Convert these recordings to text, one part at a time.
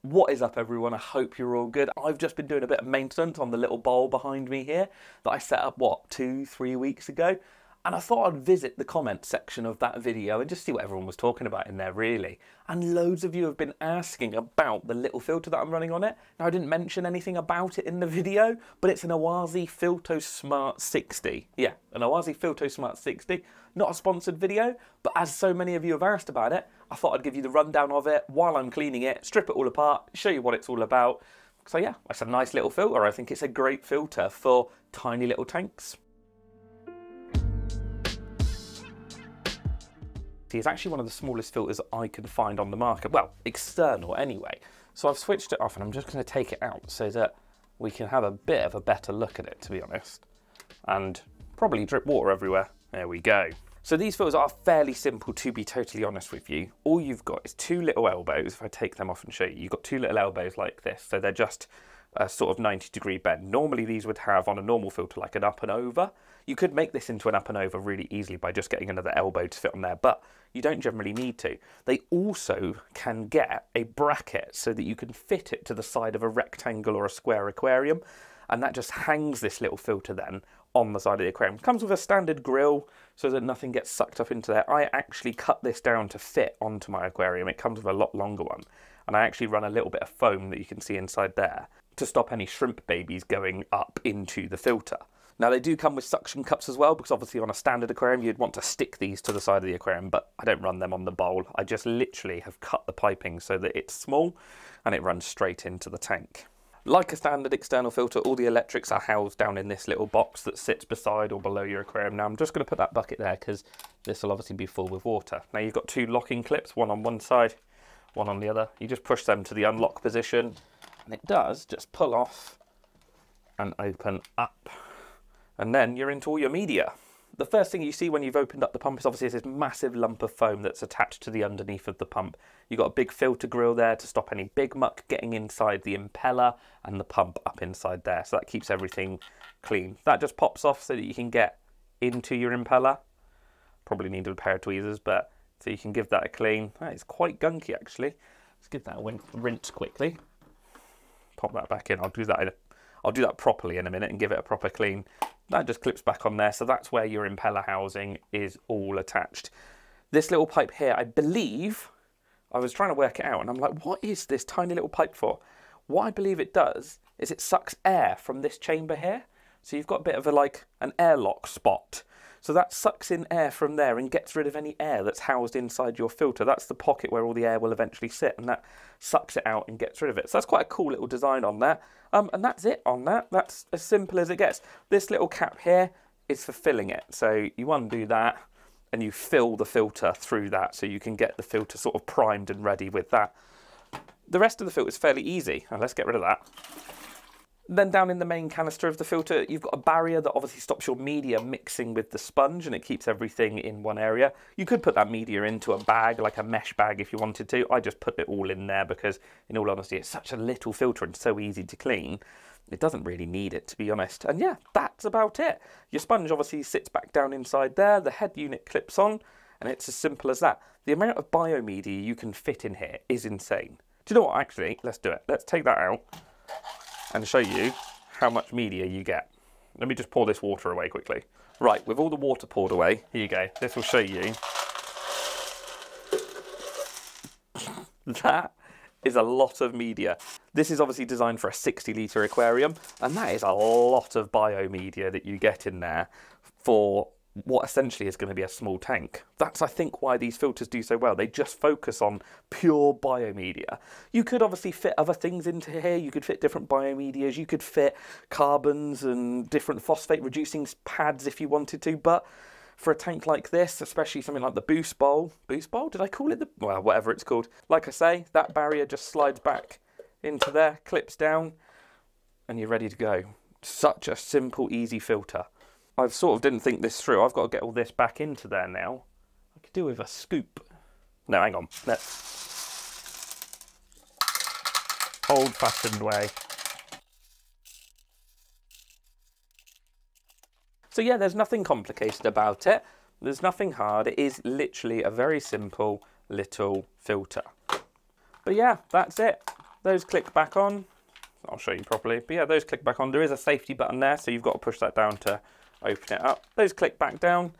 What is up everyone, I hope you're all good. I've just been doing a bit of maintenance on the little bowl behind me here that I set up, 2-3 weeks ago? And I thought I'd visit the comment section of that video and just see what everyone was talking about in there really. And loads of you have been asking about the little filter that I'm running on it. Now I didn't mention anything about it in the video, but it's an Oase Filtosmart 60. Yeah, an Oase Filtosmart 60. Not a sponsored video, but as so many of you have asked about it, I thought I'd give you the rundown of it while I'm cleaning it, strip it all apart, show you what it's all about. So yeah, it's a nice little filter. I think it's a great filter for tiny little tanks. It's actually one of the smallest filters I can find on the market. Well, external anyway. So I've switched it off and I'm just going to take it out so that we can have a bit of a better look at it, to be honest. And probably drip water everywhere. There we go. So these filters are fairly simple, to be totally honest with you. All you've got is two little elbows. If I take them off and show you, you've got two little elbows like this. So they're just a sort of 90-degree bend. Normally these would have on a normal filter like an up and over. You could make this into an up and over really easily by just getting another elbow to fit on there, but you don't generally need to. They also can get a bracket so that you can fit it to the side of a rectangle or a square aquarium, and that just hangs this little filter then on the side of the aquarium. It comes with a standard grill so that nothing gets sucked up into there. I actually cut this down to fit onto my aquarium. It comes with a lot longer one, and I actually run a little bit of foam that you can see inside there to stop any shrimp babies going up into the filter. Now they do come with suction cups as well, because obviously on a standard aquarium you'd want to stick these to the side of the aquarium, but I don't run them on the bowl. I just literally have cut the piping so that it's small and it runs straight into the tank. Like a standard external filter, all the electrics are housed down in this little box that sits beside or below your aquarium. Now I'm just going to put that bucket there because this will obviously be full with water. Now you've got two locking clips, one on one side, one on the other. You just push them to the unlock position and it does just pull off and open up. And then you're into all your media. The first thing you see when you've opened up the pump is obviously this massive lump of foam that's attached to the underneath of the pump. You've got a big filter grill there to stop any big muck getting inside the impeller and the pump up inside there. So that keeps everything clean. That just pops off so that you can get into your impeller. Probably need a pair of tweezers, but so you can give that a clean. That is quite gunky actually. Let's give that a rinse quickly. Pop that back in. I'll do that properly in a minute and give it a proper clean. That just clips back on there, so that's where your impeller housing is all attached. This little pipe here, I believe, I was trying to work it out, and I'm like, what is this tiny little pipe for? What I believe it does is it sucks air from this chamber here. So you've got a bit of an airlock spot. So that sucks in air from there and gets rid of any air that's housed inside your filter. That's the pocket where all the air will eventually sit, and that sucks it out and gets rid of it. So that's quite a cool little design on that. And that's it on that. That's as simple as it gets. This little cap here is for filling it. So you undo that and you fill the filter through that so you can get the filter sort of primed and ready with that. The rest of the filter is fairly easy. And let's get rid of that. Then down in the main canister of the filter, you've got a barrier that obviously stops your media mixing with the sponge and it keeps everything in one area. You could put that media into a bag, like a mesh bag if you wanted to. I just put it all in there because, in all honesty, it's such a little filter and so easy to clean. It doesn't really need it, to be honest. And yeah, that's about it. Your sponge obviously sits back down inside there, the head unit clips on, and it's as simple as that. The amount of biomedia you can fit in here is insane. Do you know what, actually, let's do it. Let's take that out and show you how much media you get. Let me just pour this water away quickly. Right, with all the water poured away, here you go. This will show you. That is a lot of media. This is obviously designed for a 60-litre aquarium, and that is a lot of biomedia that you get in there for what essentially is going to be a small tank. That's, I think, why these filters do so well. They just focus on pure biomedia. You could obviously fit other things into here. You could fit different biomedias. You could fit carbons and different phosphate reducing pads if you wanted to, but for a tank like this, especially something like the boost bowl, did I call it well, whatever it's called. Like I say, that barrier just slides back into there, clips down, and you're ready to go. Such a simple, easy filter. I sort of didn't think this through. I've got to get all this back into there now. I could do with a scoop. No, hang on. Let's old-fashioned way. So yeah, there's nothing complicated about it. There's nothing hard. It is literally a very simple little filter. But yeah, that's it. those click back on. I'll show you properly. But yeah, those click back on. There is a safety button there, so you've got to push that down to open it up. Those click back down.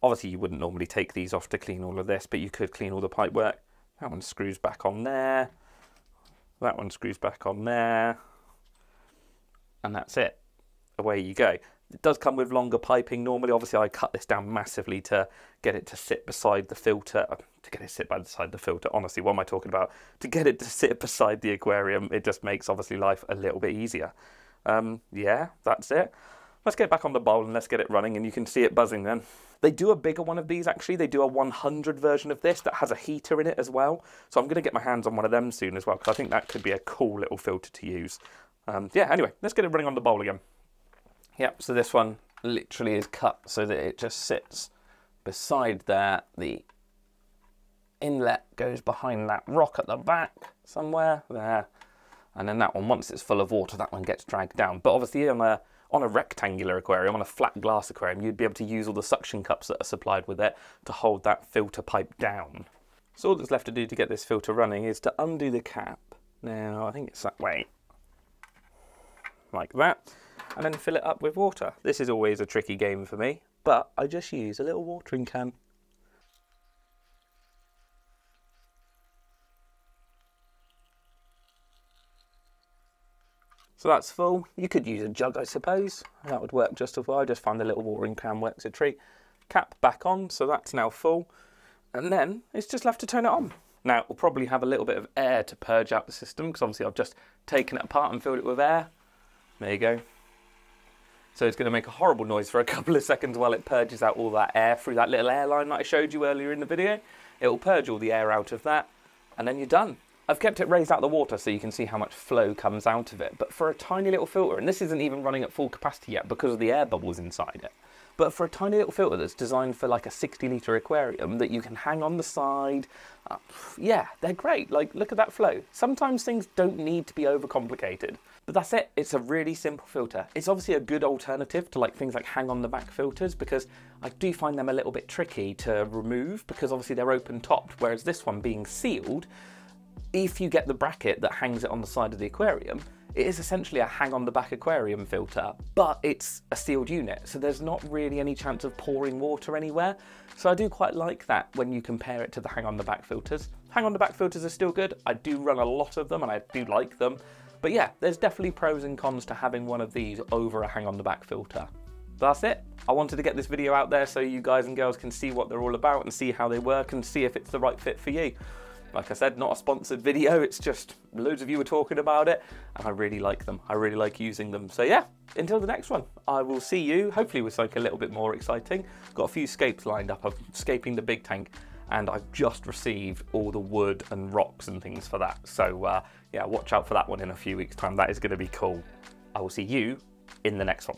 Obviously, you wouldn't normally take these off to clean all of this, but you could clean all the pipe work. That one screws back on there. That one screws back on there. And that's it. Away you go. It does come with longer piping normally. Obviously, I cut this down massively to get it to sit beside the filter. To get it to sit beside the filter. Honestly, what am I talking about? To get it to sit beside the aquarium, it just makes, obviously, life a little bit easier. Yeah, that's it. Let's get back on the bowl and let's get it running, and you can see it buzzing then. They do a bigger one of these, actually. They do a 100 version of this that has a heater in it as well. So I'm going to get my hands on one of them soon as well, because I think that could be a cool little filter to use. Yeah, anyway, let's get it running on the bowl again. Yep, so this one literally is cut so that it just sits beside there. The inlet goes behind that rock at the back somewhere there. And then that one, once it's full of water, that one gets dragged down. But obviously on a rectangular aquarium, on a flat glass aquarium, you'd be able to use all the suction cups that are supplied with it to hold that filter pipe down. So all that's left to do to get this filter running is to undo the cap. Now, I think it's that way. Like that. And then fill it up with water. This is always a tricky game for me, but I just use a little watering can. So that's full. You could use a jug, I suppose. That would work just as well. I just find the little watering can works a treat. Cap back on, so that's now full. And then it's just left to turn it on. Now, we'll probably have a little bit of air to purge out the system, because obviously I've just taken it apart and filled it with air. There you go. So it's going to make a horrible noise for a couple of seconds while it purges out all that air through that little air line that I showed you earlier in the video. It will purge all the air out of that, and then you're done. I've kept it raised out of the water so you can see how much flow comes out of it. But for a tiny little filter, and this isn't even running at full capacity yet because of the air bubbles inside it. But for a tiny little filter that's designed for like a 60-litre aquarium that you can hang on the side, yeah, they're great. Like, look at that flow. Sometimes things don't need to be overcomplicated. But that's it. It's a really simple filter. It's obviously a good alternative to like things like hang on the back filters, because I do find them a little bit tricky to remove because obviously they're open topped, whereas this one being sealed, if you get the bracket that hangs it on the side of the aquarium, it is essentially a hang on the back aquarium filter, but it's a sealed unit, so there's not really any chance of pouring water anywhere. So I do quite like that when you compare it to the hang on the back filters. Hang on the back filters are still good. I do run a lot of them and I do like them. But yeah, there's definitely pros and cons to having one of these over a hang on the back filter. That's it. I wanted to get this video out there so you guys and girls can see what they're all about and see how they work and see if it's the right fit for you. Like I said, not a sponsored video, it's just loads of you were talking about it and I really like them. I really like using them. So yeah, until the next one, I will see you, hopefully with something a little bit more exciting. Got a few scapes lined up. I'm scaping the big tank and I've just received all the wood and rocks and things for that. So yeah, watch out for that one in a few weeks' time. That is going to be cool. I will see you in the next one.